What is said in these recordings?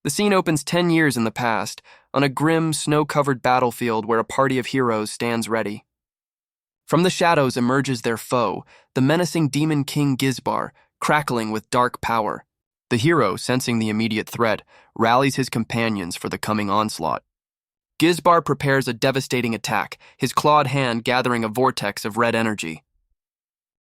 The scene opens 10 years in the past, on a grim, snow-covered battlefield where a party of heroes stands ready. From the shadows emerges their foe, the menacing demon king Gizbar, crackling with dark power. The hero, sensing the immediate threat, rallies his companions for the coming onslaught. Gizbar prepares a devastating attack, his clawed hand gathering a vortex of red energy.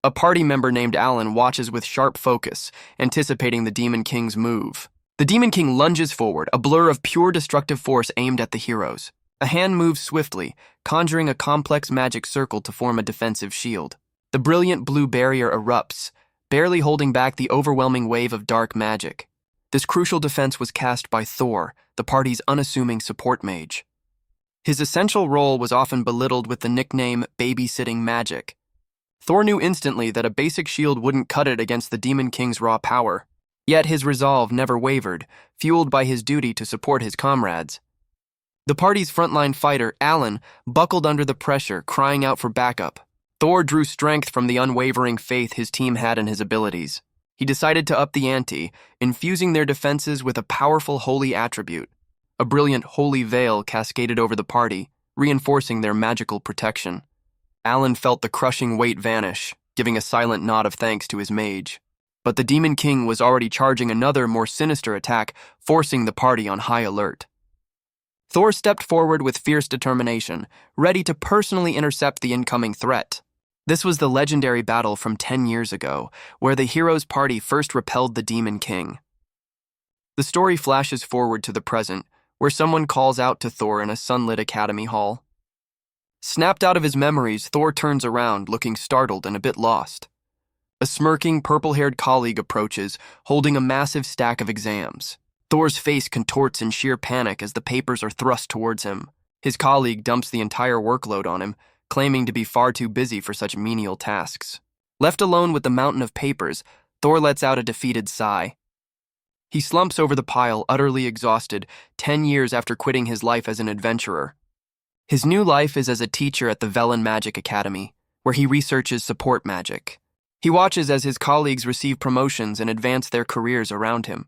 A party member named Alan watches with sharp focus, anticipating the Demon King's move. The Demon King lunges forward, a blur of pure destructive force aimed at the heroes. A hand moves swiftly, conjuring a complex magic circle to form a defensive shield. The brilliant blue barrier erupts, barely holding back the overwhelming wave of dark magic. This crucial defense was cast by Thor, the party's unassuming support mage. His essential role was often belittled with the nickname babysitting magic. Thor knew instantly that a basic shield wouldn't cut it against the Demon King's raw power. Yet his resolve never wavered, fueled by his duty to support his comrades. The party's frontline fighter, Alan, buckled under the pressure, crying out for backup. Thor drew strength from the unwavering faith his team had in his abilities. He decided to up the ante, infusing their defenses with a powerful holy attribute. A brilliant holy veil cascaded over the party, reinforcing their magical protection. Alan felt the crushing weight vanish, giving a silent nod of thanks to his mage. But the Demon King was already charging another, more sinister attack, forcing the party on high alert. Thor stepped forward with fierce determination, ready to personally intercept the incoming threat. This was the legendary battle from 10 years ago, where the heroes' party first repelled the Demon King. The story flashes forward to the present, where someone calls out to Thor in a sunlit academy hall. Snapped out of his memories, Thor turns around, looking startled and a bit lost. A smirking, purple-haired colleague approaches, holding a massive stack of exams. Thor's face contorts in sheer panic as the papers are thrust towards him. His colleague dumps the entire workload on him, claiming to be far too busy for such menial tasks. Left alone with the mountain of papers, Thor lets out a defeated sigh. He slumps over the pile, utterly exhausted, 10 years after quitting his life as an adventurer. His new life is as a teacher at the Velen Magic Academy, where he researches support magic. He watches as his colleagues receive promotions and advance their careers around him.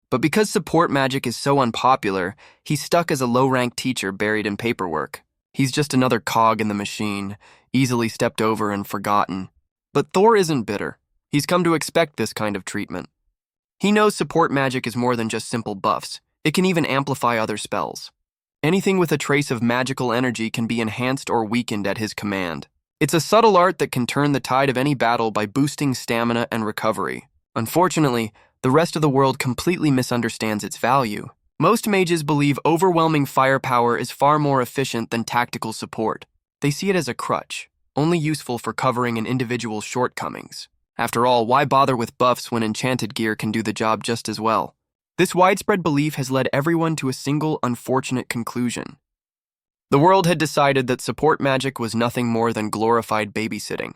But because support magic is so unpopular, he's stuck as a low-ranked teacher buried in paperwork. He's just another cog in the machine, easily stepped over and forgotten. But Thor isn't bitter. He's come to expect this kind of treatment. He knows support magic is more than just simple buffs. It can even amplify other spells. Anything with a trace of magical energy can be enhanced or weakened at his command. It's a subtle art that can turn the tide of any battle by boosting stamina and recovery. Unfortunately, the rest of the world completely misunderstands its value. Most mages believe overwhelming firepower is far more efficient than tactical support. They see it as a crutch, only useful for covering an individual's shortcomings. After all, why bother with buffs when enchanted gear can do the job just as well? This widespread belief has led everyone to a single unfortunate conclusion. The world had decided that support magic was nothing more than glorified babysitting.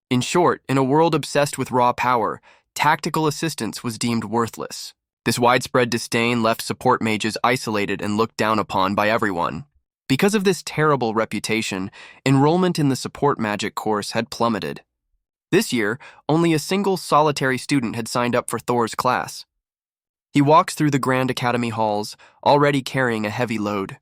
In short, in a world obsessed with raw power, tactical assistance was deemed worthless. This widespread disdain left support mages isolated and looked down upon by everyone. Because of this terrible reputation, enrollment in the support magic course had plummeted. This year, only a single solitary student had signed up for Thor's class. He walks through the Grand Academy halls, already carrying a heavy load.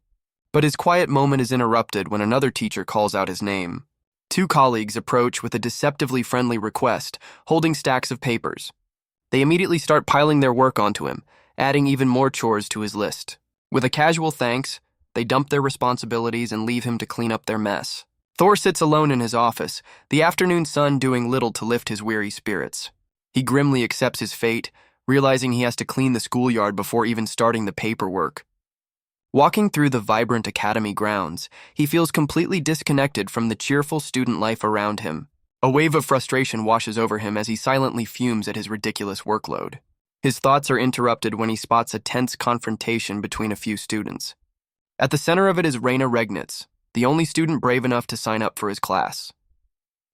But his quiet moment is interrupted when another teacher calls out his name. Two colleagues approach with a deceptively friendly request, holding stacks of papers. They immediately start piling their work onto him, adding even more chores to his list. With a casual thanks, they dump their responsibilities and leave him to clean up their mess. Thor sits alone in his office, the afternoon sun doing little to lift his weary spirits. He grimly accepts his fate, realizing he has to clean the schoolyard before even starting the paperwork. Walking through the vibrant academy grounds, he feels completely disconnected from the cheerful student life around him. A wave of frustration washes over him as he silently fumes at his ridiculous workload. His thoughts are interrupted when he spots a tense confrontation between a few students. At the center of it is Raina Regnitz, the only student brave enough to sign up for his class.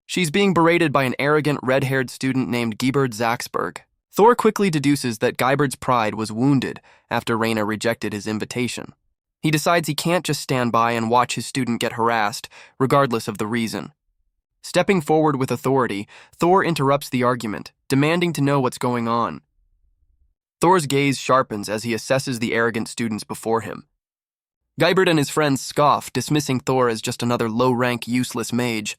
She's being berated by an arrogant, red-haired student named Guibert Zaxberg. Thor quickly deduces that Guibert's pride was wounded after Raina rejected his invitation. He decides he can't just stand by and watch his student get harassed, regardless of the reason. Stepping forward with authority, Thor interrupts the argument, demanding to know what's going on. Thor's gaze sharpens as he assesses the arrogant students before him. Guibert and his friends scoff, dismissing Thor as just another low-rank, useless mage.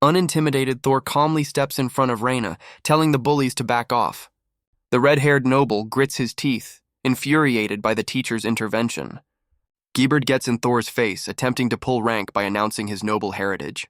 Unintimidated, Thor calmly steps in front of Reyna, telling the bullies to back off. The red-haired noble grits his teeth, infuriated by the teacher's intervention. Guibert gets in Thor's face, attempting to pull rank by announcing his noble heritage.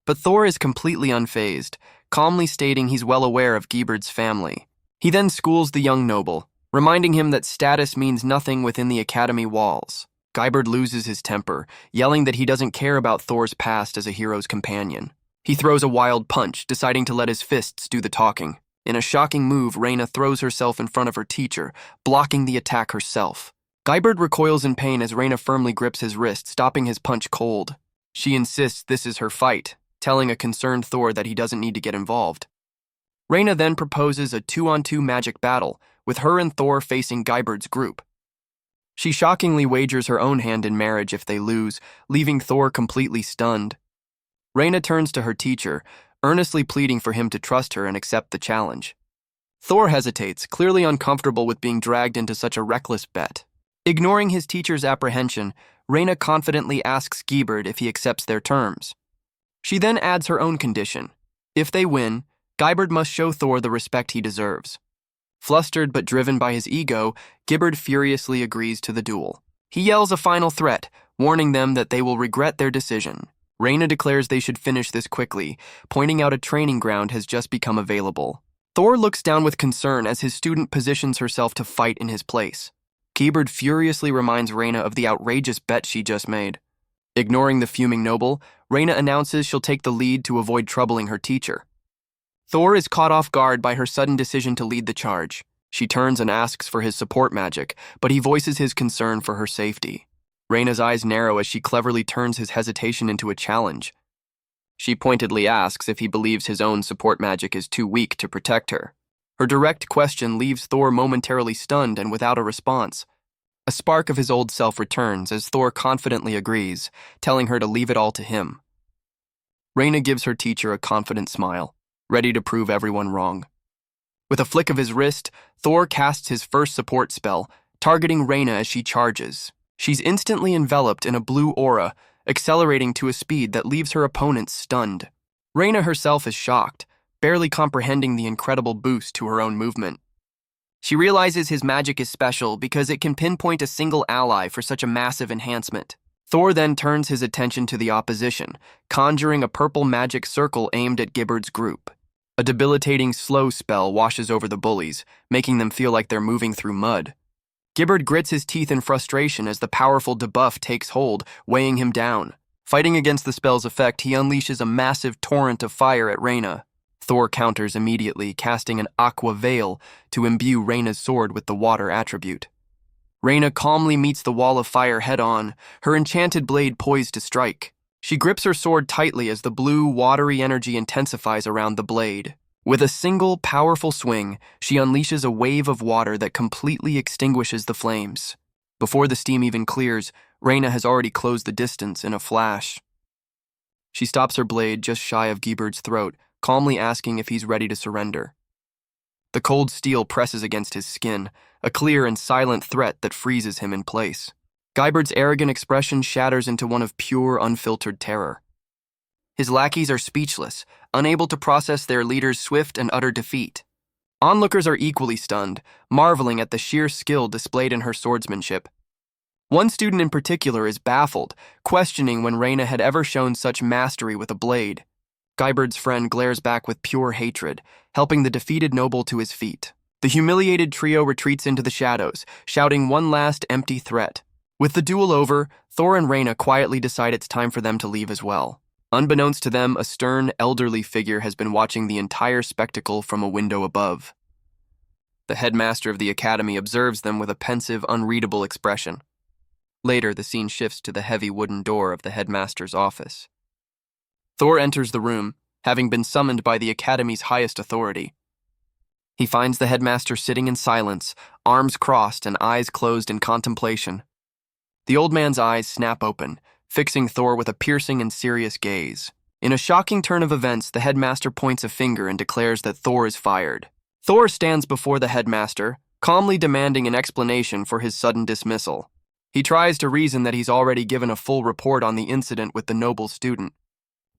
But Thor is completely unfazed, calmly stating he's well aware of Guibert's family. He then schools the young noble, reminding him that status means nothing within the academy walls. Guibert loses his temper, yelling that he doesn't care about Thor's past as a hero's companion. He throws a wild punch, deciding to let his fists do the talking. In a shocking move, Reyna throws herself in front of her teacher, blocking the attack herself. Guibert recoils in pain as Reyna firmly grips his wrist, stopping his punch cold. She insists this is her fight, telling a concerned Thor that he doesn't need to get involved. Reyna then proposes a 2-on-2 magic battle, with her and Thor facing Guibert's group. She shockingly wagers her own hand in marriage if they lose, leaving Thor completely stunned. Reyna turns to her teacher, earnestly pleading for him to trust her and accept the challenge. Thor hesitates, clearly uncomfortable with being dragged into such a reckless bet. Ignoring his teacher's apprehension, Reyna confidently asks Guibert if he accepts their terms. She then adds her own condition. If they win, Guibert must show Thor the respect he deserves. Flustered but driven by his ego, Guibert furiously agrees to the duel. He yells a final threat, warning them that they will regret their decision. Reyna declares they should finish this quickly, pointing out a training ground has just become available. Thor looks down with concern as his student positions herself to fight in his place. Guibert furiously reminds Reyna of the outrageous bet she just made. Ignoring the fuming noble, Reyna announces she'll take the lead to avoid troubling her teacher. Thor is caught off guard by her sudden decision to lead the charge. She turns and asks for his support magic, but he voices his concern for her safety. Reyna's eyes narrow as she cleverly turns his hesitation into a challenge. She pointedly asks if he believes his own support magic is too weak to protect her. Her direct question leaves Thor momentarily stunned and without a response. A spark of his old self returns as Thor confidently agrees, telling her to leave it all to him. Reyna gives her teacher a confident smile, ready to prove everyone wrong. With a flick of his wrist, Thor casts his first support spell, targeting Reyna as she charges. She's instantly enveloped in a blue aura, accelerating to a speed that leaves her opponent stunned. Reyna herself is shocked, barely comprehending the incredible boost to her own movement. She realizes his magic is special because it can pinpoint a single ally for such a massive enhancement. Thor then turns his attention to the opposition, conjuring a purple magic circle aimed at Guibert's group. A debilitating slow spell washes over the bullies, making them feel like they're moving through mud. Guibert grits his teeth in frustration as the powerful debuff takes hold, weighing him down. Fighting against the spell's effect, he unleashes a massive torrent of fire at Reyna. Thor counters immediately, casting an aqua veil to imbue Reyna's sword with the water attribute. Reyna calmly meets the wall of fire head-on, her enchanted blade poised to strike. She grips her sword tightly as the blue, watery energy intensifies around the blade. With a single, powerful swing, she unleashes a wave of water that completely extinguishes the flames. Before the steam even clears, Reyna has already closed the distance in a flash. She stops her blade just shy of Guibert's throat, calmly asking if he's ready to surrender. The cold steel presses against his skin, a clear and silent threat that freezes him in place. Guibert's arrogant expression shatters into one of pure, unfiltered terror. His lackeys are speechless, unable to process their leader's swift and utter defeat. Onlookers are equally stunned, marveling at the sheer skill displayed in her swordsmanship. One student in particular is baffled, questioning when Reyna had ever shown such mastery with a blade. Guibert's friend glares back with pure hatred, helping the defeated noble to his feet. The humiliated trio retreats into the shadows, shouting one last empty threat. With the duel over, Thor and Reyna quietly decide it's time for them to leave as well. Unbeknownst to them, a stern, elderly figure has been watching the entire spectacle from a window above. The headmaster of the academy observes them with a pensive, unreadable expression. Later, the scene shifts to the heavy wooden door of the headmaster's office. Thor enters the room, having been summoned by the academy's highest authority. He finds the headmaster sitting in silence, arms crossed and eyes closed in contemplation. The old man's eyes snap open, fixing Thor with a piercing and serious gaze. In a shocking turn of events, the headmaster points a finger and declares that Thor is fired. Thor stands before the headmaster, calmly demanding an explanation for his sudden dismissal. He tries to reason that he's already given a full report on the incident with the noble student.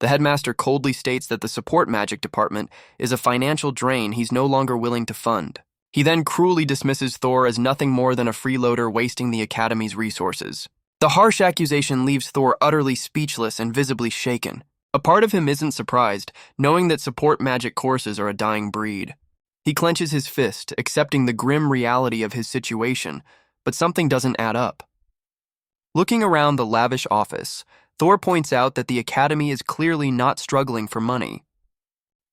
The headmaster coldly states that the support magic department is a financial drain he's no longer willing to fund. He then cruelly dismisses Thor as nothing more than a freeloader wasting the academy's resources. The harsh accusation leaves Thor utterly speechless and visibly shaken. A part of him isn't surprised, knowing that support magic courses are a dying breed. He clenches his fist, accepting the grim reality of his situation, but something doesn't add up. Looking around the lavish office, Thor points out that the academy is clearly not struggling for money.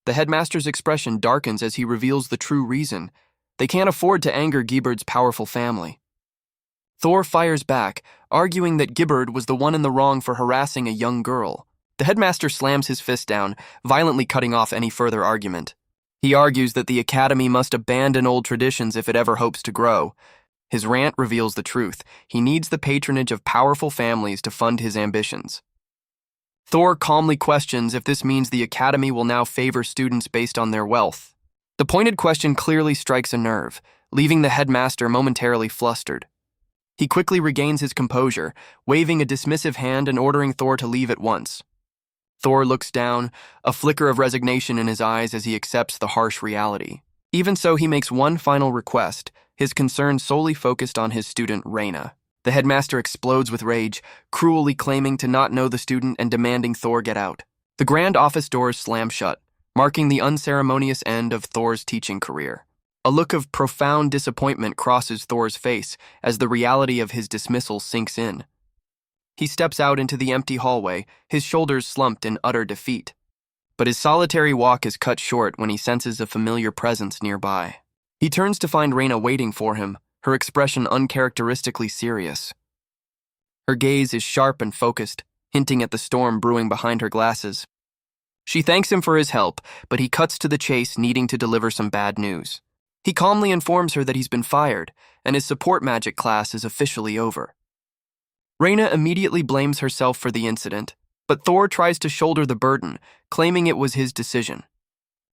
The headmaster's expression darkens as he reveals the true reason. They can't afford to anger Gibbard's powerful family. Thor fires back, arguing that Gibbard was the one in the wrong for harassing a young girl. The headmaster slams his fist down, violently cutting off any further argument. He argues that the academy must abandon old traditions if it ever hopes to grow. His rant reveals the truth. He needs the patronage of powerful families to fund his ambitions. Thor calmly questions if this means the academy will now favor students based on their wealth. The pointed question clearly strikes a nerve, leaving the headmaster momentarily flustered. He quickly regains his composure, waving a dismissive hand and ordering Thor to leave at once. Thor looks down, a flicker of resignation in his eyes as he accepts the harsh reality. Even so, he makes one final request, his concern solely focused on his student, Reyna. The headmaster explodes with rage, cruelly claiming to not know the student and demanding Thor get out. The grand office doors slam shut, marking the unceremonious end of Thor's teaching career. A look of profound disappointment crosses Thor's face as the reality of his dismissal sinks in. He steps out into the empty hallway, his shoulders slumped in utter defeat. But his solitary walk is cut short when he senses a familiar presence nearby. He turns to find Reyna waiting for him, her expression uncharacteristically serious. Her gaze is sharp and focused, hinting at the storm brewing behind her glasses. She thanks him for his help, but he cuts to the chase, needing to deliver some bad news. He calmly informs her that he's been fired, and his support magic class is officially over. Reyna immediately blames herself for the incident, but Thor tries to shoulder the burden, claiming it was his decision.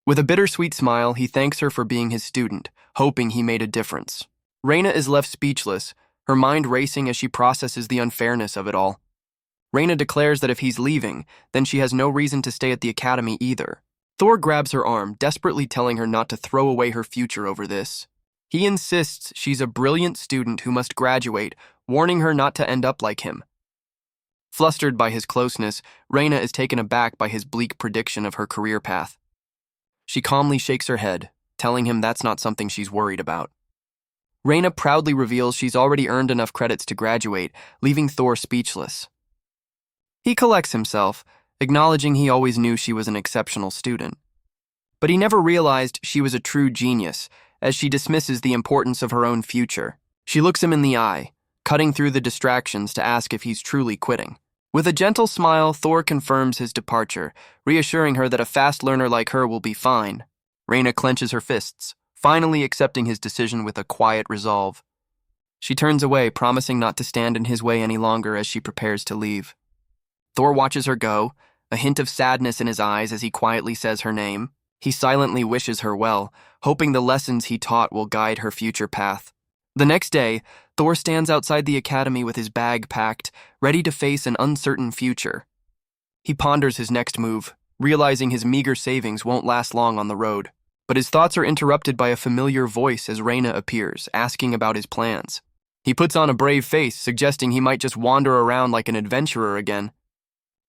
With a bittersweet smile, he thanks her for being his student, hoping he made a difference. Reyna is left speechless, her mind racing as she processes the unfairness of it all. Reyna declares that if he's leaving, then she has no reason to stay at the academy either. Thor grabs her arm, desperately telling her not to throw away her future over this. He insists she's a brilliant student who must graduate, warning her not to end up like him. Flustered by his closeness, Reyna is taken aback by his bleak prediction of her career path. She calmly shakes her head, telling him that's not something she's worried about. Reyna proudly reveals she's already earned enough credits to graduate, leaving Thor speechless. He collects himself, acknowledging he always knew she was an exceptional student. But he never realized she was a true genius, as she dismisses the importance of her own future. She looks him in the eye, cutting through the distractions to ask if he's truly quitting. With a gentle smile, Thor confirms his departure, reassuring her that a fast learner like her will be fine. Reyna clenches her fists, finally accepting his decision with a quiet resolve. She turns away, promising not to stand in his way any longer as she prepares to leave. Thor watches her go, a hint of sadness in his eyes as he quietly says her name. He silently wishes her well, hoping the lessons he taught will guide her future path. The next day, Thor stands outside the academy with his bag packed, ready to face an uncertain future. He ponders his next move, realizing his meager savings won't last long on the road. But his thoughts are interrupted by a familiar voice as Reyna appears, asking about his plans. He puts on a brave face, suggesting he might just wander around like an adventurer again.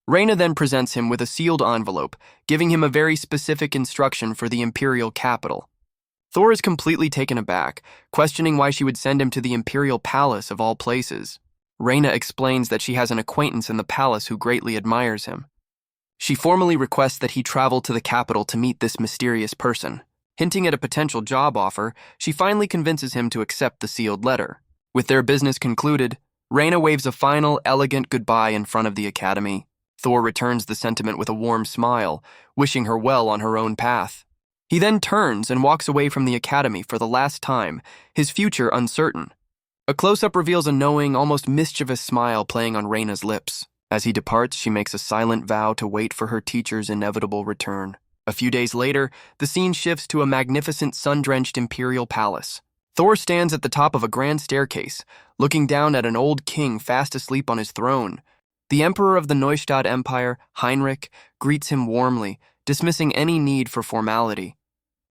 Reyna then presents him with a sealed envelope, giving him a very specific instruction for the Imperial capital. Thor is completely taken aback, questioning why she would send him to the Imperial Palace of all places. Reyna explains that she has an acquaintance in the palace who greatly admires him. She formally requests that he travel to the capital to meet this mysterious person. Hinting at a potential job offer, she finally convinces him to accept the sealed letter. With their business concluded, Reyna waves a final, elegant goodbye in front of the academy. Thor returns the sentiment with a warm smile, wishing her well on her own path. He then turns and walks away from the academy for the last time, his future uncertain. A close-up reveals a knowing, almost mischievous smile playing on Reyna's lips. As he departs, she makes a silent vow to wait for her teacher's inevitable return. A few days later, the scene shifts to a magnificent sun-drenched imperial palace. Thor stands at the top of a grand staircase, looking down at an old king fast asleep on his throne. The emperor of the Neustadt Empire, Heinrich, greets him warmly, dismissing any need for formality.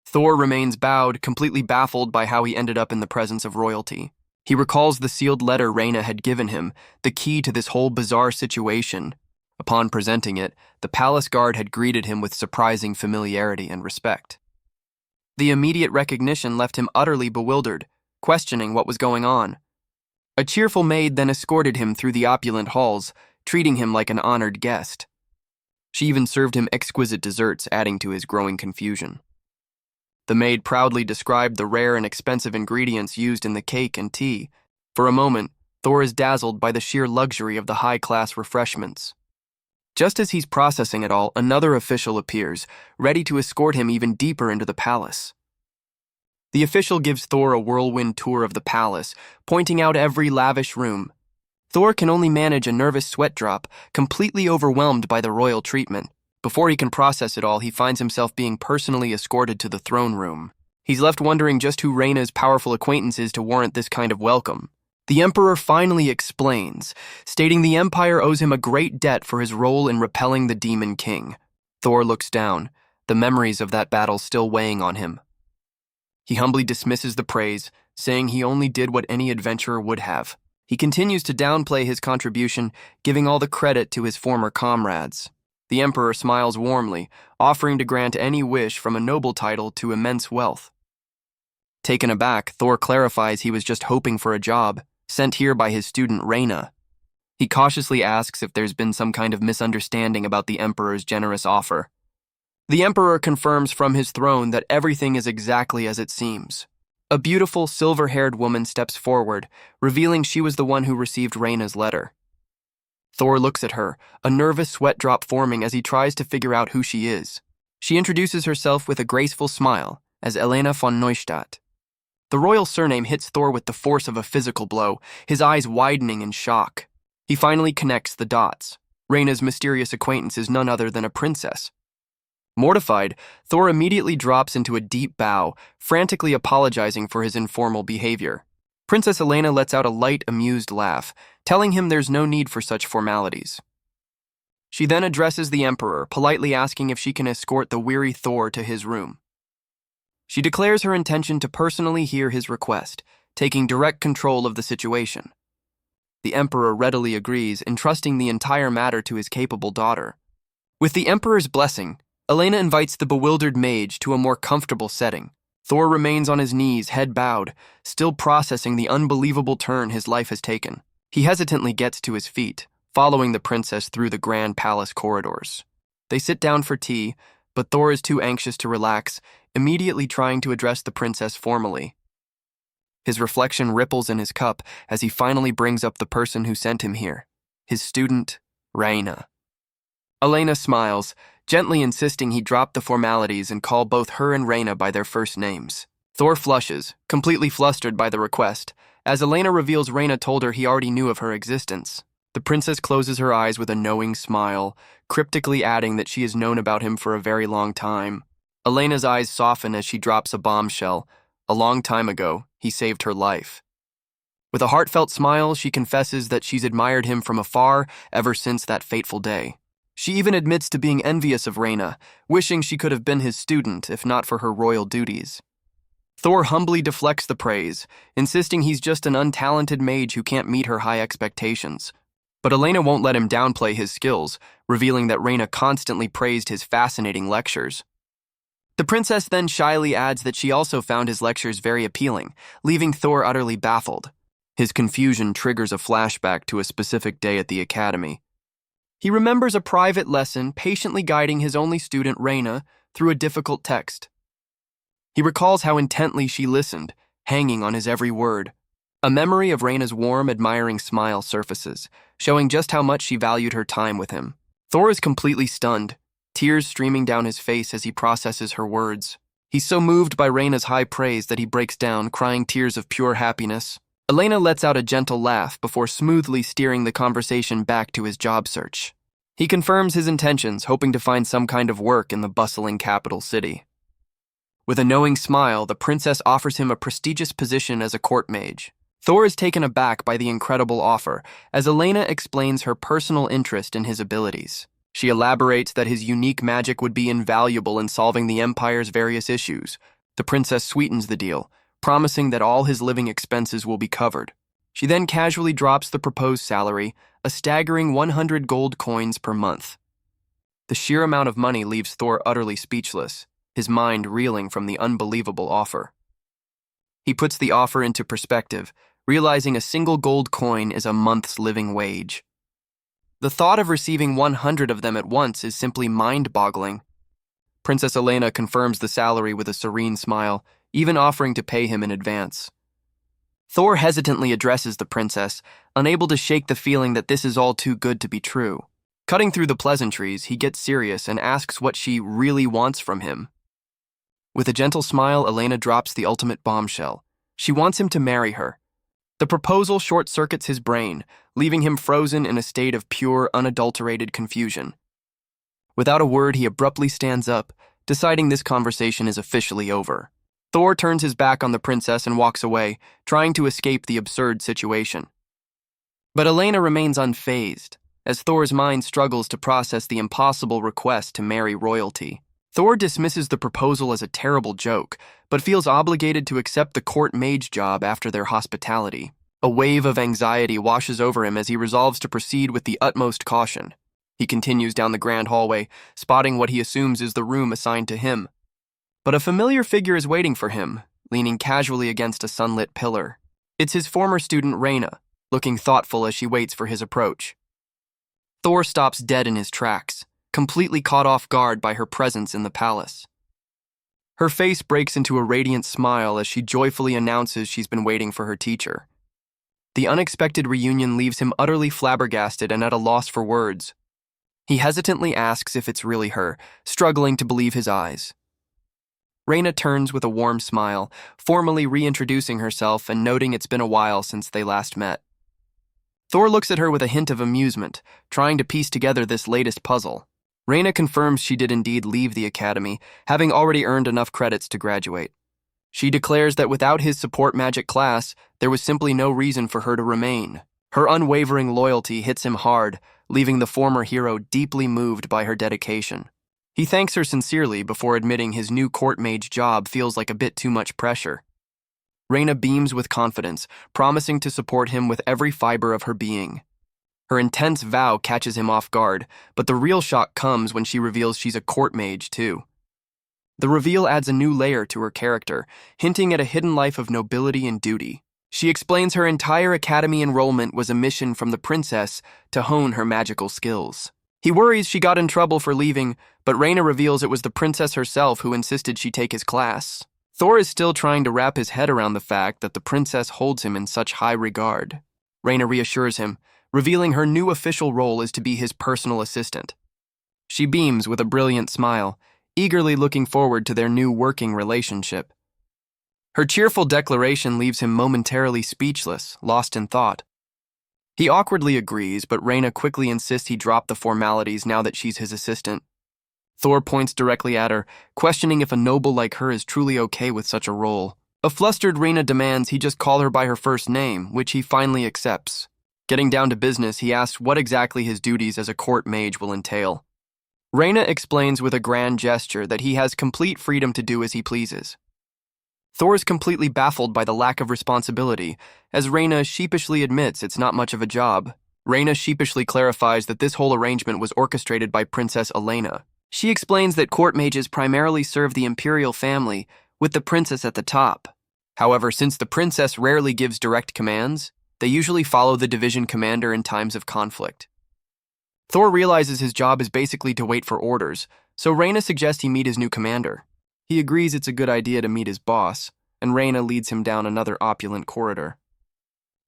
Thor remains bowed, completely baffled by how he ended up in the presence of royalty. He recalls the sealed letter Reyna had given him, the key to this whole bizarre situation. Upon presenting it, the palace guard had greeted him with surprising familiarity and respect. The immediate recognition left him utterly bewildered, questioning what was going on. A cheerful maid then escorted him through the opulent halls, treating him like an honored guest. She even served him exquisite desserts, adding to his growing confusion. The maid proudly described the rare and expensive ingredients used in the cake and tea. For a moment, Thor is dazzled by the sheer luxury of the high-class refreshments. Just as he's processing it all, another official appears, ready to escort him even deeper into the palace. The official gives Thor a whirlwind tour of the palace, pointing out every lavish room. Thor can only manage a nervous sweat drop, completely overwhelmed by the royal treatment. Before he can process it all, he finds himself being personally escorted to the throne room. He's left wondering just who Reyna's powerful acquaintance is to warrant this kind of welcome. The Emperor finally explains, stating the Empire owes him a great debt for his role in repelling the Demon King. Thor looks down, the memories of that battle still weighing on him. He humbly dismisses the praise, saying he only did what any adventurer would have. He continues to downplay his contribution, giving all the credit to his former comrades. The Emperor smiles warmly, offering to grant any wish from a noble title to immense wealth. Taken aback, Thor clarifies he was just hoping for a job, sent here by his student Reyna. He cautiously asks if there's been some kind of misunderstanding about the Emperor's generous offer. The Emperor confirms from his throne that everything is exactly as it seems. A beautiful, silver-haired woman steps forward, revealing she was the one who received Reyna's letter. Thor looks at her, a nervous sweat drop forming as he tries to figure out who she is. She introduces herself with a graceful smile as Elena von Neustadt. The royal surname hits Thor with the force of a physical blow, his eyes widening in shock. He finally connects the dots. Reyna's mysterious acquaintance is none other than a princess. Mortified, Thor immediately drops into a deep bow, frantically apologizing for his informal behavior. Princess Elena lets out a light, amused laugh, telling him there's no need for such formalities. She then addresses the Emperor, politely asking if she can escort the weary Thor to his room. She declares her intention to personally hear his request, taking direct control of the situation. The Emperor readily agrees, entrusting the entire matter to his capable daughter. With the Emperor's blessing, Elena invites the bewildered mage to a more comfortable setting. Thor remains on his knees, head bowed, still processing the unbelievable turn his life has taken. He hesitantly gets to his feet, following the princess through the grand palace corridors. They sit down for tea, but Thor is too anxious to relax, immediately trying to address the princess formally. His reflection ripples in his cup as he finally brings up the person who sent him here, his student, Reyna. Elena smiles, gently insisting he drop the formalities and call both her and Reyna by their first names. Thor flushes, completely flustered by the request, as Elena reveals Reyna told her he already knew of her existence. The princess closes her eyes with a knowing smile, cryptically adding that she has known about him for a very long time. Elena's eyes soften as she drops a bombshell. A long time ago, he saved her life. With a heartfelt smile, she confesses that she's admired him from afar ever since that fateful day. She even admits to being envious of Reyna, wishing she could have been his student if not for her royal duties. Thor humbly deflects the praise, insisting he's just an untalented mage who can't meet her high expectations. But Elena won't let him downplay his skills, revealing that Reyna constantly praised his fascinating lectures. The princess then shyly adds that she also found his lectures very appealing, leaving Thor utterly baffled. His confusion triggers a flashback to a specific day at the academy. He remembers a private lesson patiently guiding his only student, Reyna, through a difficult text. He recalls how intently she listened, hanging on his every word. A memory of Reyna's warm, admiring smile surfaces, showing just how much she valued her time with him. Thor is completely stunned, tears streaming down his face as he processes her words. He's so moved by Reyna's high praise that he breaks down, crying tears of pure happiness. Elena lets out a gentle laugh before smoothly steering the conversation back to his job search. He confirms his intentions, hoping to find some kind of work in the bustling capital city. With a knowing smile, the princess offers him a prestigious position as a court mage. Thor is taken aback by the incredible offer, as Elena explains her personal interest in his abilities. She elaborates that his unique magic would be invaluable in solving the Empire's various issues. The princess sweetens the deal, promising that all his living expenses will be covered. She then casually drops the proposed salary, a staggering 100 gold coins per month. The sheer amount of money leaves Thor utterly speechless, his mind reeling from the unbelievable offer. He puts the offer into perspective, realizing a single gold coin is a month's living wage. The thought of receiving 100 of them at once is simply mind-boggling. Princess Elena confirms the salary with a serene smile, even offering to pay him in advance. Thor hesitantly addresses the princess, unable to shake the feeling that this is all too good to be true. Cutting through the pleasantries, he gets serious and asks what she really wants from him. With a gentle smile, Elena drops the ultimate bombshell. She wants him to marry her. The proposal short-circuits his brain, leaving him frozen in a state of pure, unadulterated confusion. Without a word, he abruptly stands up, deciding this conversation is officially over. Thor turns his back on the princess and walks away, trying to escape the absurd situation. But Elena remains unfazed, as Thor's mind struggles to process the impossible request to marry royalty. Thor dismisses the proposal as a terrible joke, but feels obligated to accept the court mage job after their hospitality. A wave of anxiety washes over him as he resolves to proceed with the utmost caution. He continues down the grand hallway, spotting what he assumes is the room assigned to him. But a familiar figure is waiting for him, leaning casually against a sunlit pillar. It's his former student Reyna, looking thoughtful as she waits for his approach. Thor stops dead in his tracks, completely caught off guard by her presence in the palace. Her face breaks into a radiant smile as she joyfully announces she's been waiting for her teacher. The unexpected reunion leaves him utterly flabbergasted and at a loss for words. He hesitantly asks if it's really her, struggling to believe his eyes. Reyna turns with a warm smile, formally reintroducing herself and noting it's been a while since they last met. Thor looks at her with a hint of amusement, trying to piece together this latest puzzle. Reyna confirms she did indeed leave the academy, having already earned enough credits to graduate. She declares that without his support magic class, there was simply no reason for her to remain. Her unwavering loyalty hits him hard, leaving the former hero deeply moved by her dedication. He thanks her sincerely before admitting his new court mage job feels like a bit too much pressure. Reyna beams with confidence, promising to support him with every fiber of her being. Her intense vow catches him off guard, but the real shock comes when she reveals she's a court mage, too. The reveal adds a new layer to her character, hinting at a hidden life of nobility and duty. She explains her entire academy enrollment was a mission from the princess to hone her magical skills. He worries she got in trouble for leaving, but Reyna reveals it was the princess herself who insisted she take his class. Thor is still trying to wrap his head around the fact that the princess holds him in such high regard. Reyna reassures him, revealing her new official role is to be his personal assistant. She beams with a brilliant smile, eagerly looking forward to their new working relationship. Her cheerful declaration leaves him momentarily speechless, lost in thought. He awkwardly agrees, but Reyna quickly insists he drop the formalities now that she's his assistant. Thor points directly at her, questioning if a noble like her is truly okay with such a role. A flustered Reyna demands he just call her by her first name, which he finally accepts. Getting down to business, he asks what exactly his duties as a court mage will entail. Reyna explains with a grand gesture that he has complete freedom to do as he pleases. Thor is completely baffled by the lack of responsibility, as Reyna sheepishly admits it's not much of a job. Reyna sheepishly clarifies that this whole arrangement was orchestrated by Princess Elena. She explains that court mages primarily serve the imperial family, with the princess at the top. However, since the princess rarely gives direct commands, they usually follow the division commander in times of conflict. Thor realizes his job is basically to wait for orders, so Reyna suggests he meet his new commander. He agrees it's a good idea to meet his boss, and Reyna leads him down another opulent corridor.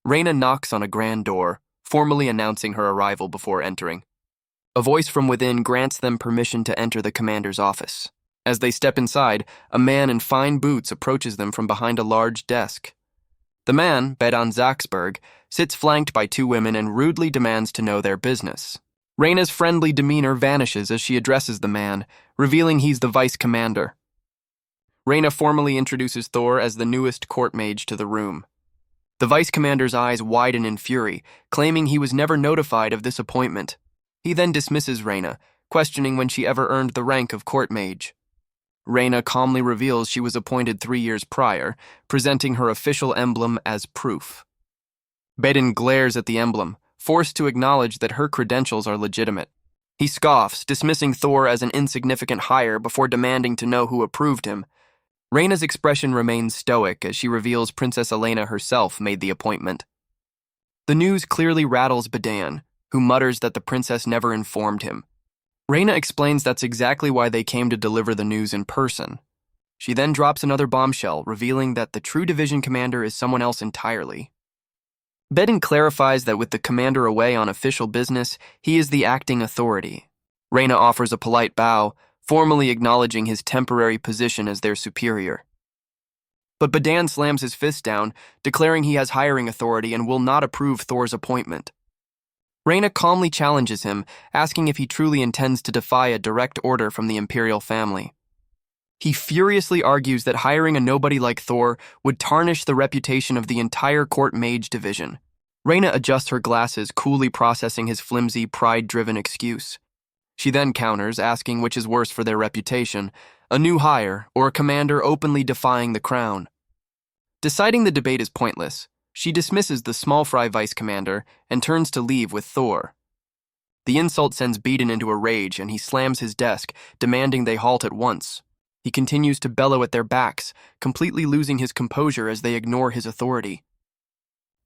Reyna knocks on a grand door, formally announcing her arrival before entering. A voice from within grants them permission to enter the commander's office. As they step inside, a man in fine boots approaches them from behind a large desk. The man, Bedan Zaxberg, sits flanked by two women and rudely demands to know their business. Reyna's friendly demeanor vanishes as she addresses the man, revealing he's the vice commander. Reyna formally introduces Thor as the newest court mage to the room. The vice commander's eyes widen in fury, claiming he was never notified of this appointment. He then dismisses Reyna, questioning when she ever earned the rank of court mage. Reyna calmly reveals she was appointed 3 years prior, presenting her official emblem as proof. Baden glares at the emblem, forced to acknowledge that her credentials are legitimate. He scoffs, dismissing Thor as an insignificant hire before demanding to know who approved him. Reyna's expression remains stoic as she reveals Princess Elena herself made the appointment. The news clearly rattles Badan, who mutters that the princess never informed him. Reyna explains that's exactly why they came to deliver the news in person. She then drops another bombshell, revealing that the true division commander is someone else entirely. Badan clarifies that with the commander away on official business, he is the acting authority. Reyna offers a polite bow, formally acknowledging his temporary position as their superior. But Badan slams his fist down, declaring he has hiring authority and will not approve Thor's appointment. Reyna calmly challenges him, asking if he truly intends to defy a direct order from the imperial family. He furiously argues that hiring a nobody like Thor would tarnish the reputation of the entire court mage division. Reyna adjusts her glasses, coolly processing his flimsy, pride-driven excuse. She then counters, asking which is worse for their reputation, a new hire or a commander openly defying the crown. Deciding the debate is pointless, she dismisses the small fry vice commander and turns to leave with Thor. The insult sends Badan into a rage and he slams his desk, demanding they halt at once. He continues to bellow at their backs, completely losing his composure as they ignore his authority.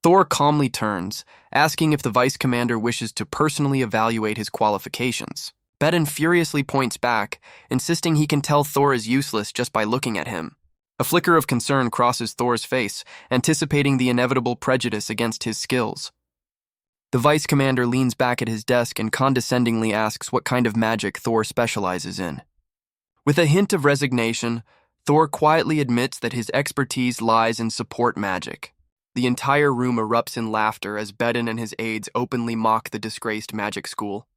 Thor calmly turns, asking if the vice commander wishes to personally evaluate his qualifications. Badan furiously points back, insisting he can tell Thor is useless just by looking at him. A flicker of concern crosses Thor's face, anticipating the inevitable prejudice against his skills. The vice commander leans back at his desk and condescendingly asks what kind of magic Thor specializes in. With a hint of resignation, Thor quietly admits that his expertise lies in support magic. The entire room erupts in laughter as Badan and his aides openly mock the disgraced magic school.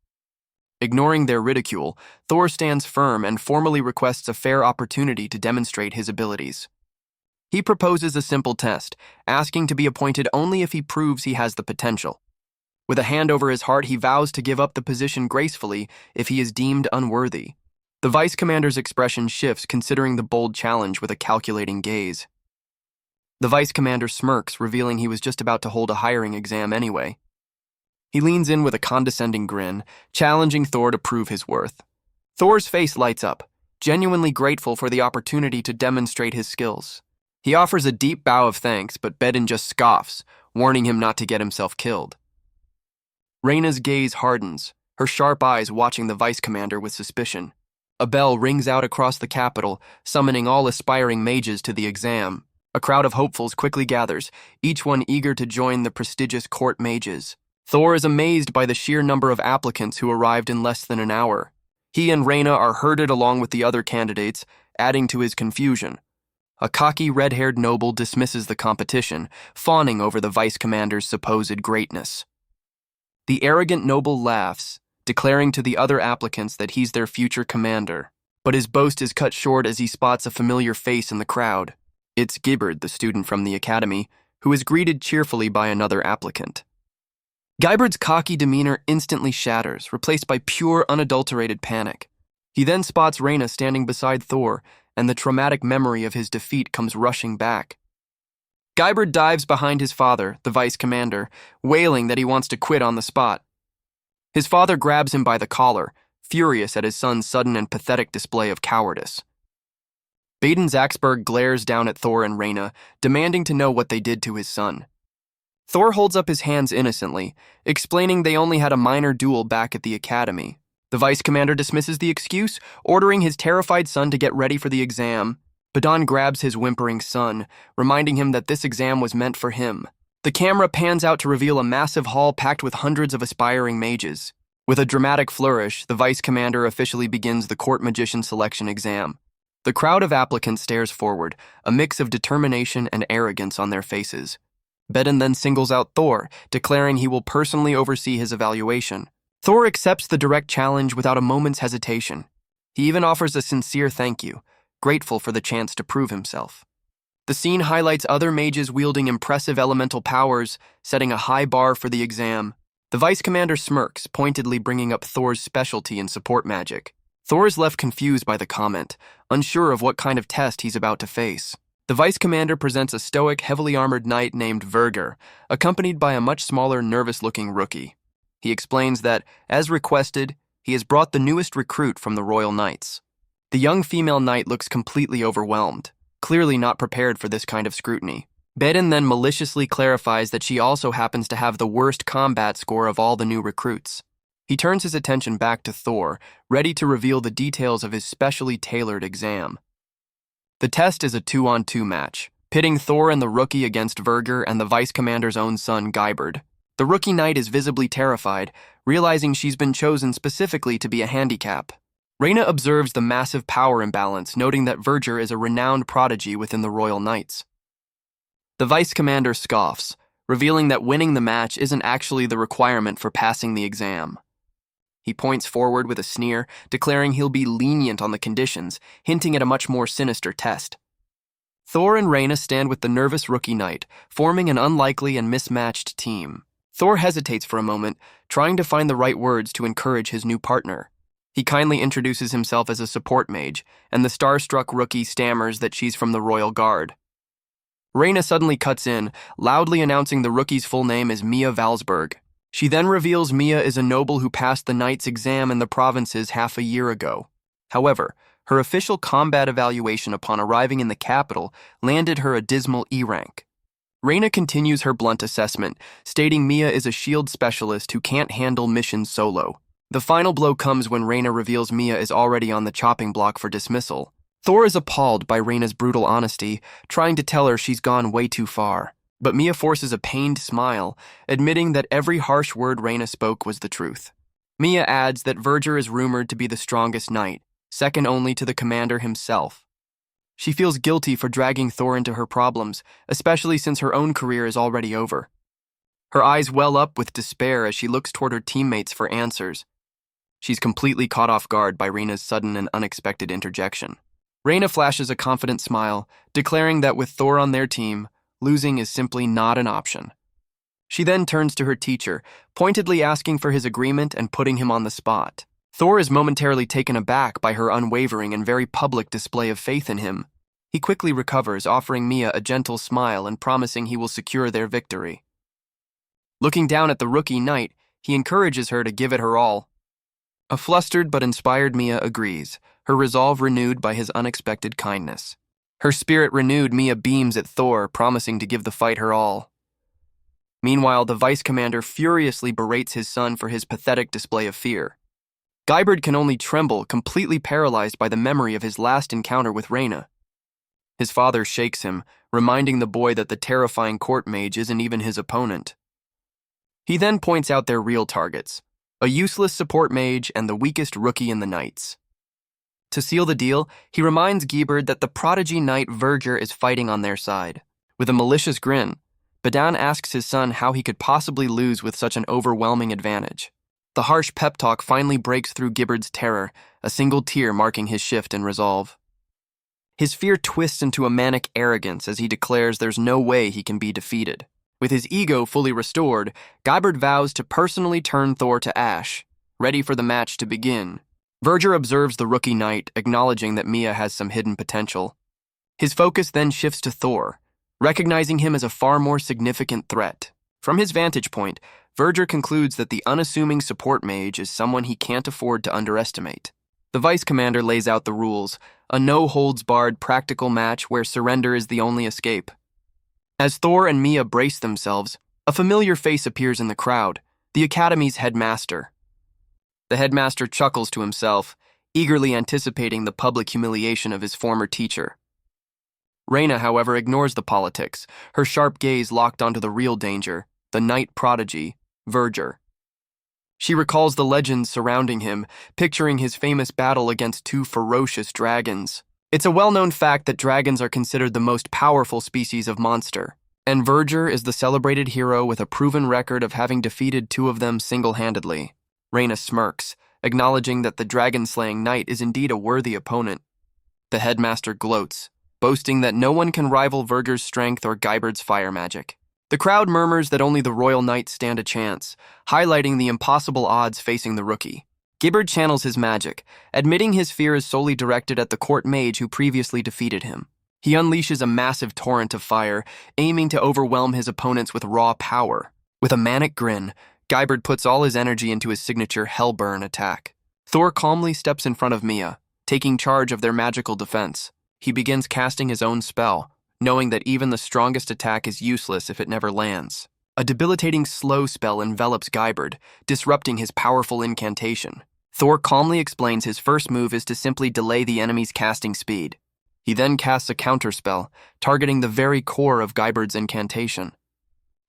Ignoring their ridicule, Thor stands firm and formally requests a fair opportunity to demonstrate his abilities. He proposes a simple test, asking to be appointed only if he proves he has the potential. With a hand over his heart, he vows to give up the position gracefully if he is deemed unworthy. The vice commander's expression shifts, considering the bold challenge with a calculating gaze. The vice commander smirks, revealing he was just about to hold a hiring exam anyway. He leans in with a condescending grin, challenging Thor to prove his worth. Thor's face lights up, genuinely grateful for the opportunity to demonstrate his skills. He offers a deep bow of thanks, but Badan just scoffs, warning him not to get himself killed. Reyna's gaze hardens, her sharp eyes watching the vice commander with suspicion. A bell rings out across the capital, summoning all aspiring mages to the exam. A crowd of hopefuls quickly gathers, each one eager to join the prestigious court mages. Thor is amazed by the sheer number of applicants who arrived in less than an hour. He and Reyna are herded along with the other candidates, adding to his confusion. A cocky, red-haired noble dismisses the competition, fawning over the vice commander's supposed greatness. The arrogant noble laughs, declaring to the other applicants that he's their future commander. But his boast is cut short as he spots a familiar face in the crowd. It's Gibbard, the student from the academy, who is greeted cheerfully by another applicant. Guibard's cocky demeanor instantly shatters, replaced by pure, unadulterated panic. He then spots Reyna standing beside Thor, and the traumatic memory of his defeat comes rushing back. Guibard dives behind his father, the vice commander, wailing that he wants to quit on the spot. His father grabs him by the collar, furious at his son's sudden and pathetic display of cowardice. Baden Zaxberg glares down at Thor and Reyna, demanding to know what they did to his son. Thor holds up his hands innocently, explaining they only had a minor duel back at the academy. The vice commander dismisses the excuse, ordering his terrified son to get ready for the exam. Badan grabs his whimpering son, reminding him that this exam was meant for him. The camera pans out to reveal a massive hall packed with hundreds of aspiring mages. With a dramatic flourish, the vice commander officially begins the court magician selection exam. The crowd of applicants stares forward, a mix of determination and arrogance on their faces. Badan then singles out Thor, declaring he will personally oversee his evaluation. Thor accepts the direct challenge without a moment's hesitation. He even offers a sincere thank you, grateful for the chance to prove himself. The scene highlights other mages wielding impressive elemental powers, setting a high bar for the exam. The Vice Commander smirks, pointedly bringing up Thor's specialty in support magic. Thor is left confused by the comment, unsure of what kind of test he's about to face. The Vice Commander presents a stoic, heavily armored knight named Verger, accompanied by a much smaller, nervous-looking rookie. He explains that, as requested, he has brought the newest recruit from the Royal Knights. The young female knight looks completely overwhelmed, clearly not prepared for this kind of scrutiny. Beden then maliciously clarifies that she also happens to have the worst combat score of all the new recruits. He turns his attention back to Thor, ready to reveal the details of his specially tailored exam. The test is a 2-on-2 match, pitting Thor and the rookie against Verger and the Vice Commander's own son, Guyberd. The rookie knight is visibly terrified, realizing she's been chosen specifically to be a handicap. Reyna observes the massive power imbalance, noting that Verger is a renowned prodigy within the Royal Knights. The Vice Commander scoffs, revealing that winning the match isn't actually the requirement for passing the exam. He points forward with a sneer, declaring he'll be lenient on the conditions, hinting at a much more sinister test. Thor and Reyna stand with the nervous rookie knight, forming an unlikely and mismatched team. Thor hesitates for a moment, trying to find the right words to encourage his new partner. He kindly introduces himself as a support mage, and the starstruck rookie stammers that she's from the Royal Guard. Reyna suddenly cuts in, loudly announcing the rookie's full name is Mia Valsburg. She then reveals Mia is a noble who passed the knight's exam in the provinces half a year ago. However, her official combat evaluation upon arriving in the capital landed her a dismal E rank. Reyna continues her blunt assessment, stating Mia is a shield specialist who can't handle missions solo. The final blow comes when Reyna reveals Mia is already on the chopping block for dismissal. Thor is appalled by Reyna's brutal honesty, trying to tell her she's gone way too far. But Mia forces a pained smile, admitting that every harsh word Reyna spoke was the truth. Mia adds that Verger is rumored to be the strongest knight, second only to the commander himself. She feels guilty for dragging Thor into her problems, especially since her own career is already over. Her eyes well up with despair as she looks toward her teammates for answers. She's completely caught off guard by Reyna's sudden and unexpected interjection. Reyna flashes a confident smile, declaring that with Thor on their team, losing is simply not an option. She then turns to her teacher, pointedly asking for his agreement and putting him on the spot. Thor is momentarily taken aback by her unwavering and very public display of faith in him. He quickly recovers, offering Mia a gentle smile and promising he will secure their victory. Looking down at the rookie knight, he encourages her to give it her all. A flustered but inspired Mia agrees, her resolve renewed by his unexpected kindness. Her spirit renewed, Mia beams at Thor, promising to give the fight her all. Meanwhile, the Vice Commander furiously berates his son for his pathetic display of fear. Guyberd can only tremble, completely paralyzed by the memory of his last encounter with Reyna. His father shakes him, reminding the boy that the terrifying court mage isn't even his opponent. He then points out their real targets, a useless support mage and the weakest rookie in the Knights. To seal the deal, he reminds Guyberd that the prodigy knight Verger is fighting on their side. With a malicious grin, Beden asks his son how he could possibly lose with such an overwhelming advantage. The harsh pep talk finally breaks through Guyberd's terror, a single tear marking his shift in resolve. His fear twists into a manic arrogance as he declares there's no way he can be defeated. With his ego fully restored, Guyberd vows to personally turn Thor to ash, ready for the match to begin. Verger observes the rookie knight, acknowledging that Mia has some hidden potential. His focus then shifts to Thor, recognizing him as a far more significant threat. From his vantage point, Verger concludes that the unassuming support mage is someone he can't afford to underestimate. The Vice Commander lays out the rules, a no-holds-barred practical match where surrender is the only escape. As Thor and Mia brace themselves, a familiar face appears in the crowd, the Academy's headmaster. The headmaster chuckles to himself, eagerly anticipating the public humiliation of his former teacher. Reyna, however, ignores the politics, her sharp gaze locked onto the real danger, the knight prodigy, Verger. She recalls the legends surrounding him, picturing his famous battle against two ferocious dragons. It's a well-known fact that dragons are considered the most powerful species of monster, and Verger is the celebrated hero with a proven record of having defeated two of them single-handedly. Reyna smirks, acknowledging that the dragon-slaying knight is indeed a worthy opponent. The headmaster gloats, boasting that no one can rival Verger's strength or Guibard's fire magic. The crowd murmurs that only the Royal Knights stand a chance, highlighting the impossible odds facing the rookie. Guibard channels his magic, admitting his fear is solely directed at the court mage who previously defeated him. He unleashes a massive torrent of fire, aiming to overwhelm his opponents with raw power. With a manic grin, Guibard puts all his energy into his signature Hellburn attack. Thor calmly steps in front of Mia, taking charge of their magical defense. He begins casting his own spell, knowing that even the strongest attack is useless if it never lands. A debilitating slow spell envelops Guibard, disrupting his powerful incantation. Thor calmly explains his first move is to simply delay the enemy's casting speed. He then casts a counterspell, targeting the very core of Guibard's incantation.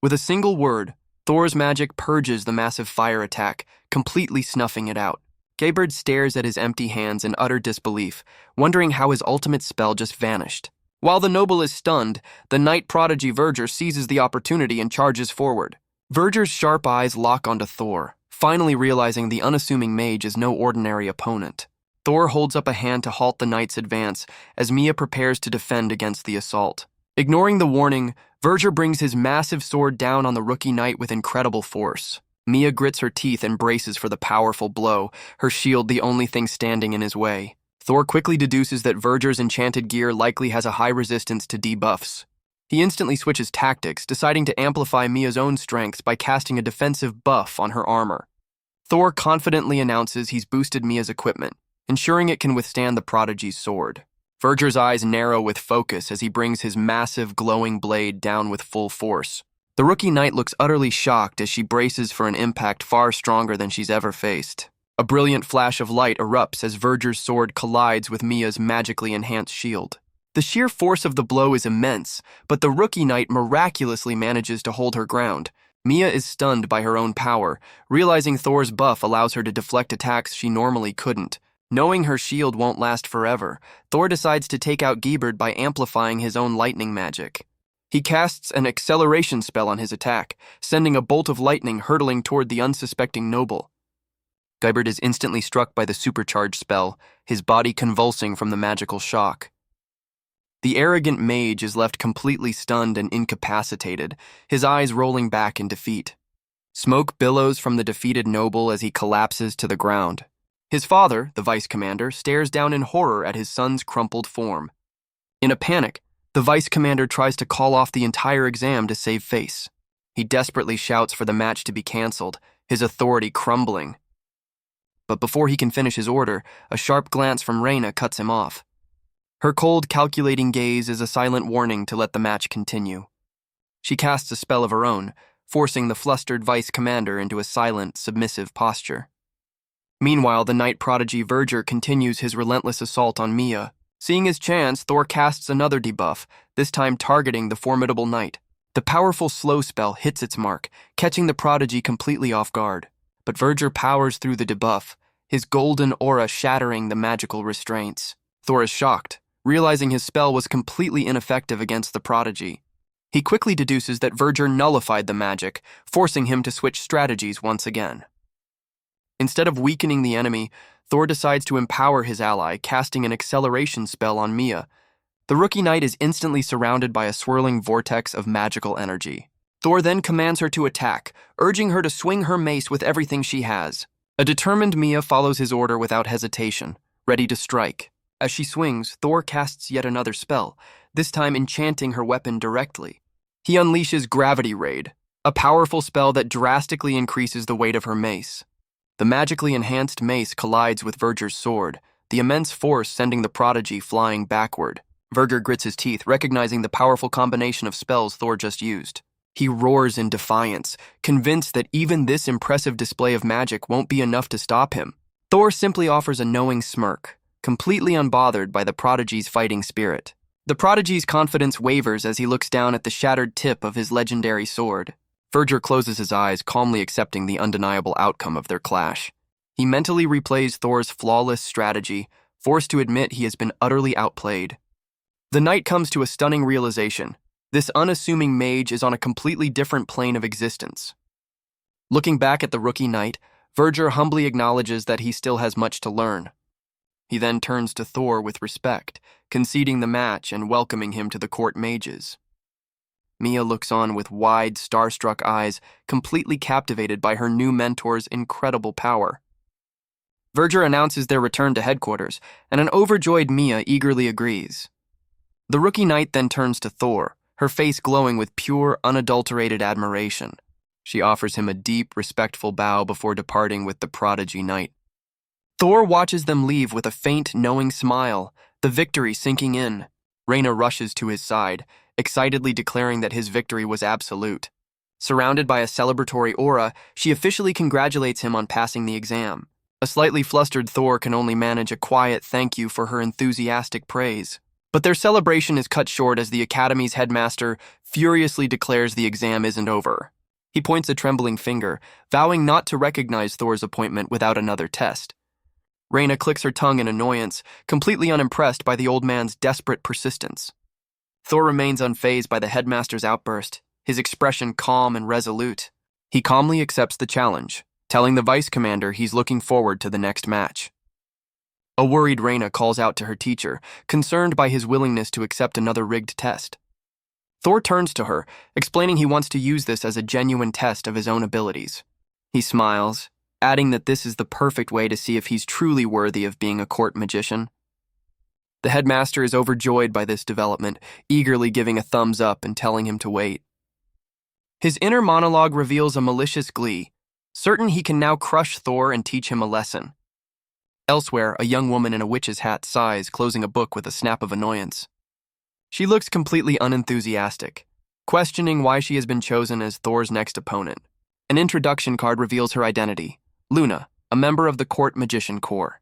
With a single word, Thor's magic purges the massive fire attack, completely snuffing it out. Guibard stares at his empty hands in utter disbelief, wondering how his ultimate spell just vanished. While the noble is stunned, the knight prodigy Verger seizes the opportunity and charges forward. Verger's sharp eyes lock onto Thor, finally realizing the unassuming mage is no ordinary opponent. Thor holds up a hand to halt the knight's advance as Mia prepares to defend against the assault. Ignoring the warning, Verger brings his massive sword down on the rookie knight with incredible force. Mia grits her teeth and braces for the powerful blow, her shield the only thing standing in his way. Thor quickly deduces that Verger's enchanted gear likely has a high resistance to debuffs. He instantly switches tactics, deciding to amplify Mia's own strengths by casting a defensive buff on her armor. Thor confidently announces he's boosted Mia's equipment, ensuring it can withstand the prodigy's sword. Verger's eyes narrow with focus as he brings his massive, glowing blade down with full force. The rookie knight looks utterly shocked as she braces for an impact far stronger than she's ever faced. A brilliant flash of light erupts as Verger's sword collides with Mia's magically enhanced shield. The sheer force of the blow is immense, but the rookie knight miraculously manages to hold her ground. Mia is stunned by her own power, realizing Thor's buff allows her to deflect attacks she normally couldn't. Knowing her shield won't last forever, Thor decides to take out Guibard by amplifying his own lightning magic. He casts an acceleration spell on his attack, sending a bolt of lightning hurtling toward the unsuspecting noble. Guibard is instantly struck by the supercharged spell, his body convulsing from the magical shock. The arrogant mage is left completely stunned and incapacitated, his eyes rolling back in defeat. Smoke billows from the defeated noble as he collapses to the ground. His father, the vice commander, stares down in horror at his son's crumpled form. In a panic, the vice commander tries to call off the entire exam to save face. He desperately shouts for the match to be cancelled, his authority crumbling. But before he can finish his order, a sharp glance from Reyna cuts him off. Her cold, calculating gaze is a silent warning to let the match continue. She casts a spell of her own, forcing the flustered vice commander into a silent, submissive posture. Meanwhile, the knight prodigy Verger continues his relentless assault on Mia. Seeing his chance, Thor casts another debuff, this time targeting the formidable knight. The powerful slow spell hits its mark, catching the prodigy completely off guard. But Verger powers through the debuff, his golden aura shattering the magical restraints. Thor is shocked, realizing his spell was completely ineffective against the prodigy. He quickly deduces that Verger nullified the magic, forcing him to switch strategies once again. Instead of weakening the enemy, Thor decides to empower his ally, casting an acceleration spell on Mia. The rookie knight is instantly surrounded by a swirling vortex of magical energy. Thor then commands her to attack, urging her to swing her mace with everything she has. A determined Mia follows his order without hesitation, ready to strike. As she swings, Thor casts yet another spell, this time enchanting her weapon directly. He unleashes Gravity Raid, a powerful spell that drastically increases the weight of her mace. The magically enhanced mace collides with Verger's sword, the immense force sending the prodigy flying backward. Verger grits his teeth, recognizing the powerful combination of spells Thor just used. He roars in defiance, convinced that even this impressive display of magic won't be enough to stop him. Thor simply offers a knowing smirk, completely unbothered by the prodigy's fighting spirit. The prodigy's confidence wavers as he looks down at the shattered tip of his legendary sword. Verger closes his eyes, calmly accepting the undeniable outcome of their clash. He mentally replays Thor's flawless strategy, forced to admit he has been utterly outplayed. The knight comes to a stunning realization. This unassuming mage is on a completely different plane of existence. Looking back at the rookie knight, Verger humbly acknowledges that he still has much to learn. He then turns to Thor with respect, conceding the match and welcoming him to the court mages. Mia looks on with wide, starstruck eyes, completely captivated by her new mentor's incredible power. Verger announces their return to headquarters, and an overjoyed Mia eagerly agrees. The rookie knight then turns to Thor, her face glowing with pure, unadulterated admiration. She offers him a deep, respectful bow before departing with the prodigy knight. Thor watches them leave with a faint, knowing smile, the victory sinking in. Reyna rushes to his side, excitedly declaring that his victory was absolute. Surrounded by a celebratory aura, she officially congratulates him on passing the exam. A slightly flustered Thor can only manage a quiet thank you for her enthusiastic praise. But their celebration is cut short as the Academy's headmaster furiously declares the exam isn't over. He points a trembling finger, vowing not to recognize Thor's appointment without another test. Reyna clicks her tongue in annoyance, completely unimpressed by the old man's desperate persistence. Thor remains unfazed by the headmaster's outburst, his expression calm and resolute. He calmly accepts the challenge, telling the vice commander he's looking forward to the next match. A worried Reyna calls out to her teacher, concerned by his willingness to accept another rigged test. Thor turns to her, explaining he wants to use this as a genuine test of his own abilities. He smiles, adding that this is the perfect way to see if he's truly worthy of being a court magician. The headmaster is overjoyed by this development, eagerly giving a thumbs up and telling him to wait. His inner monologue reveals a malicious glee, certain he can now crush Thor and teach him a lesson. Elsewhere, a young woman in a witch's hat sighs, closing a book with a snap of annoyance. She looks completely unenthusiastic, questioning why she has been chosen as Thor's next opponent. An introduction card reveals her identity, Luna, a member of the Court Magician Corps.